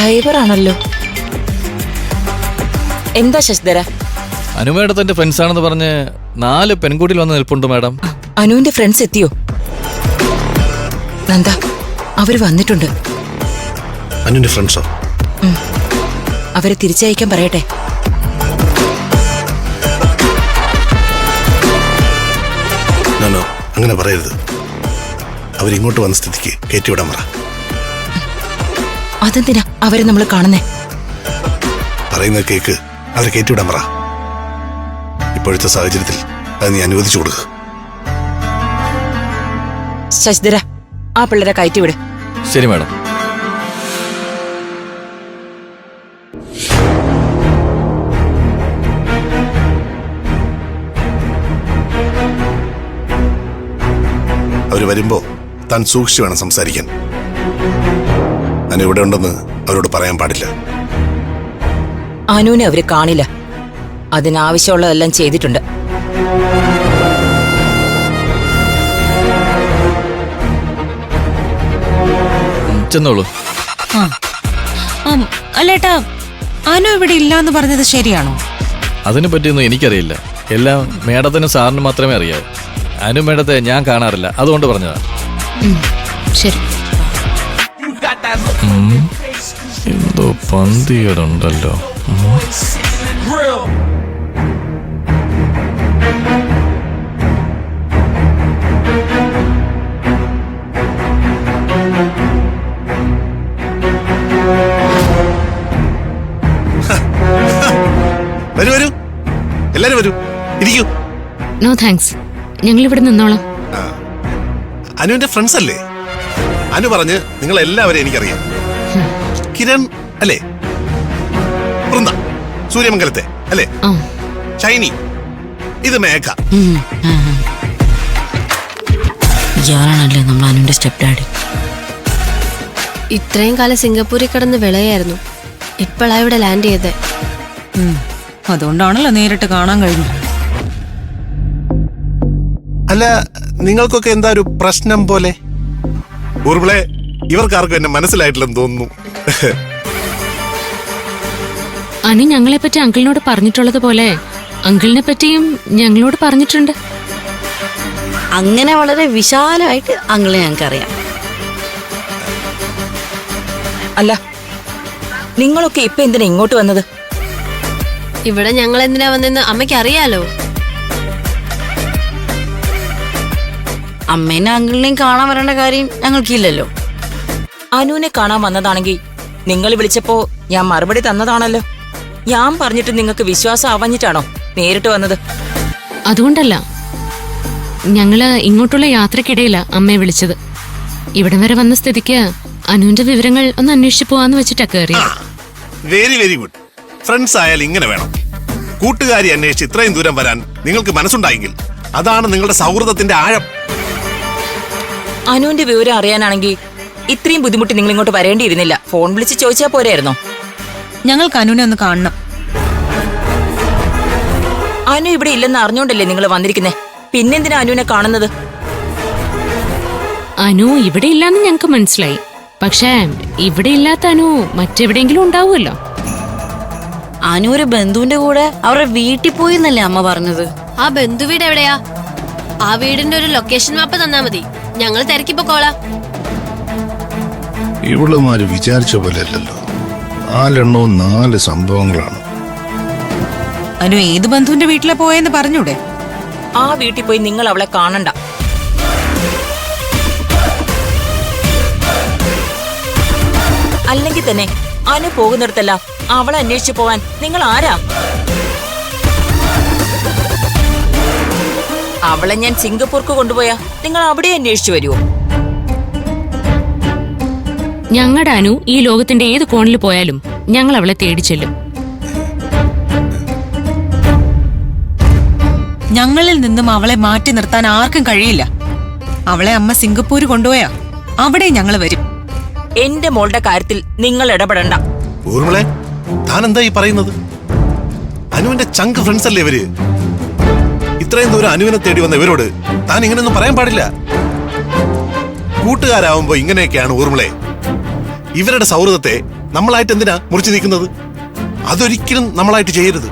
ഡ്രൈവറാണല്ലോ. എന്താ ശശിധര? അനുമയുടെ തന്റെ ഫ്രണ്ട്സ് ആണെന്ന് പറഞ്ഞ് 4 പെൺകുട്ടികൾ വന്ന് നിൽപ്പുണ്ട് മാഡം. അനുവിന്റെ ഫ്രണ്ട്സ് എത്തിയോ? നന്ദ, അവര് വന്നിട്ടുണ്ട്. അനുവിന്റെ ഫ്രണ്ട്സോ? അവരെ തിരിച്ചയക്കാൻ പറയട്ടെ. നോ, അങ്ങനെ പറയരുത്. അവരിങ്ങോട്ട് വന്ന സ്ഥിതിക്ക് കയറ്റിവിടാൻ പറ. അതെന്തിനാ അവരെ നമ്മൾ കാണുന്നേ? പറയുന്ന കേക്ക് അവരെ കയറ്റിവിടാൻ പറ. ഇപ്പോഴത്തെ സാഹചര്യത്തിൽ അത് നീ അനുവദിച്ചു കൊടുക്കുക. ശശിധര, ആ പിള്ളേരെ കയറ്റിവിട്. ശരി മാഡം. അവര് വരുമ്പോ താൻ സൂക്ഷിച്ചു വേണം സംസാരിക്കാൻ. അനു ഇവിടെ ഉണ്ടെന്ന് അവരോട് പറയാൻ പാടില്ല. അനുവിനെ അവര് കാണില്ല. അതിനാവശ്യമുള്ളതെല്ലാം ചെയ്തിട്ടുണ്ട്. ചെന്നോളൂ. അല്ലേട്ടാ, അനു ഇവിടെ ഇല്ലാന്ന് പറഞ്ഞത് ശരിയാണോ? അതിനെ പറ്റിയൊന്നും എനിക്കറിയില്ല. എല്ലാം മേഡത്തിനും സാറിന് മാത്രമേ അറിയാവൂ. അനു മേഡത്തെ ഞാൻ കാണാറില്ല, അതുകൊണ്ട് പറഞ്ഞതാ. ശരി. എന്തോ പന്തികേടുണ്ടല്ലോ. വരൂ വരൂ, എല്ലാരും വരൂ, ഇരിക്കൂ. നോ താങ്ക്സ്, ഞങ്ങൾ ഇവിടെ നിന്നോളാം. അനുവിന്റെ ഫ്രണ്ട്സ് അല്ലേ? അനു പറഞ്ഞ് നിങ്ങൾ എല്ലാവരെയും എനിക്കറിയാം. കിരൺ അല്ലേ? വൃന്ദ, സൂര്യമംഗലത്തെ അല്ലേ? ഷൈനി, ഇത് മേഘ. ഇയാളാണല്ലേ നമ്മൾ അനുവിന്റെ സ്റ്റെപ്പ് ഡാഡി. ഇത്രയും കാലം സിംഗപ്പൂരിൽ കിടന്ന് വിളയായിരുന്നു. ഇപ്പോഴാ ഇവിടെ ലാൻഡ് ചെയ്തേ. അതുകൊണ്ടാണല്ലോ നേരിട്ട് കാണാൻ കഴിഞ്ഞു. അല്ല, നിങ്ങൾക്കൊക്കെ എന്താ ഒരു പ്രശ്നം പോലെ? ഊർമിളെ, ഇവർക്കാർക്കും എന്നെ മനസ്സിലായിട്ടില്ലെന്ന് തോന്നുന്നു. അനു ഞങ്ങളെ പറ്റി അങ്കിളിനോട് പറഞ്ഞിട്ടുള്ളത് പോലെ അങ്കിളിനെ പറ്റിയും ഞങ്ങളോട് പറഞ്ഞിട്ടുണ്ട്. അങ്ങനെ വളരെ വിശാലമായിട്ട് അങ്കിളെ ഞങ്ങൾക്കറിയാം. അല്ല, നിങ്ങളൊക്കെ ഇപ്പൊ എന്തിനാ ഇങ്ങോട്ട് വന്നത്? ഇവിടെ ഞങ്ങൾ എന്തിനാ വന്നെന്ന് അമ്മയ്ക്ക് അറിയാലോ. അമ്മേനെ അങ്കിളിനെയും കാണാൻ വരേണ്ട കാര്യം ഞങ്ങൾക്കില്ലല്ലോ. അനുവിനെ കാണാൻ വന്നതാണെങ്കിൽ നിങ്ങൾ വിളിച്ചപ്പോ ഞാൻ മറുപടി തന്നതാണല്ലോ. ഞാൻ പറഞ്ഞിട്ട് നിങ്ങൾക്ക് വിശ്വാസം ആവഞ്ഞിട്ടാണോ നേരിട്ട് വന്നത്? അതുകൊണ്ടല്ല, ഞങ്ങള് ഇങ്ങോട്ടുള്ള യാത്രക്കിടയില അമ്മയെ വിളിച്ചത്. ഇവിടം വരെ വന്ന സ്ഥിതിക്ക് അനുവിന്റെ വിവരങ്ങൾ ഒന്ന് അന്വേഷിച്ചു പോവാന്ന് വെച്ചിട്ടാ കയറിയത്. Very very good. ഫ്രണ്ട്സ് ആയാൽ ഇങ്ങനെ വേണം. കൂട്ടുകാരി അന്വേഷിച്ച് ഇത്രയും ദൂരം വരാൻ നിങ്ങൾക്ക് മനസ്സുണ്ടായെങ്കിൽ അതാണ് നിങ്ങളുടെ സൗഹൃദത്തിന്റെ ആഴം. അനുവിന്റെ വിവരം അറിയാനാണെങ്കിൽ ഇത്രയും ബുദ്ധിമുട്ട് നിങ്ങൾ ഇങ്ങോട്ട് വരേണ്ടിയിരുന്നില്ല. ഫോൺ വിളിച്ച് ചോദിച്ചാൽ പോരായിരുന്നോ? ഞങ്ങൾക്ക് അനുവിനെ ഒന്ന് കാണണം. അനു ഇവിടെ ഇല്ലെന്ന് അറിഞ്ഞോണ്ടല്ലേ നിങ്ങൾ വന്നിരിക്കുന്നേ? പിന്നെന്തിനാ അനുവിനെ കാണുന്നത്? അനു ഇവിടെ ഇല്ലാന്ന് ഞങ്ങക്ക് മനസ്സിലായി. പക്ഷേ ഇവിടെ ഇല്ലാത്ത അനു മറ്റെവിടെയെങ്കിലും ഉണ്ടാവുമല്ലോ. അനു ഒരു ബന്ധുവിന്റെ കൂടെ അവരുടെ വീട്ടിൽ പോയി എന്നല്ലേ അമ്മ പറഞ്ഞത്? ആ ബന്ധുവീട് എവിടെയാ? ആ വീടിന്റെ ഒരു ലൊക്കേഷൻ മാപ്പ് തന്നാ മതി, ഞങ്ങൾ തിരക്കിപ്പോക്കോളാം. ഇവളുമാര് വിചാരിച്ച പോലെ അല്ലല്ലോ. 4 സംഭവങ്ങളാണ്. അനു ഏത് ബന്ധുവിന്റെ വീട്ടിലെ പോയെന്ന് പറഞ്ഞൂടെ? ആ വീട്ടിൽ പോയി നിങ്ങൾ അവളെ കാണണ്ട. അല്ലെങ്കിൽ തന്നെ അനു പോകുന്നിടത്തല്ല അവളെ അന്വേഷിച്ചു പോവാൻ നിങ്ങൾ ആരാ? അവളെ ഞാൻ സിംഗപ്പൂർക്ക് കൊണ്ടുപോയാ നിങ്ങൾ അവിടെ അന്വേഷിച്ചു വരുമോ? ഞങ്ങളുടെ അനു ഈ ലോകത്തിന്റെ ഏത് കോണിൽ പോയാലും ഞങ്ങൾ അവളെ തേടി ചെല്ലും. ഞങ്ങളിൽ നിന്നും അവളെ മാറ്റി നിർത്താൻ ആർക്കും കഴിയില്ല. അവളെ അമ്മ സിംഗപ്പൂര് കൊണ്ടുപോയാ അവിടെ ഞങ്ങൾ വരും. എന്റെ മോളുടെ കാര്യത്തിൽ നിങ്ങൾ ഇടപെടണ്ട. ഊർമിളെ, താൻ എന്താ ഈ പറയുന്നത്? അനുവിന്റെ ചങ്ക് ഫ്രണ്ട്സ് അല്ലേ ഇവര്? ഇത്രയും ദൂരം അനുവിനെ തേടി വന്ന ഇവരോട് താൻ ഇങ്ങനെയൊന്നും പറയാൻ പാടില്ല. കൂട്ടുകാരാവുമ്പോ ഇങ്ങനെയൊക്കെയാണ് ഊർമിളെ. ഇവരുടെ സൗഹൃദത്തെ നമ്മളായിട്ട് എന്തിനാ മുറിച്ചു നീക്കുന്നത്? അതൊരിക്കലും നമ്മളായിട്ട് ചെയ്യരുത്.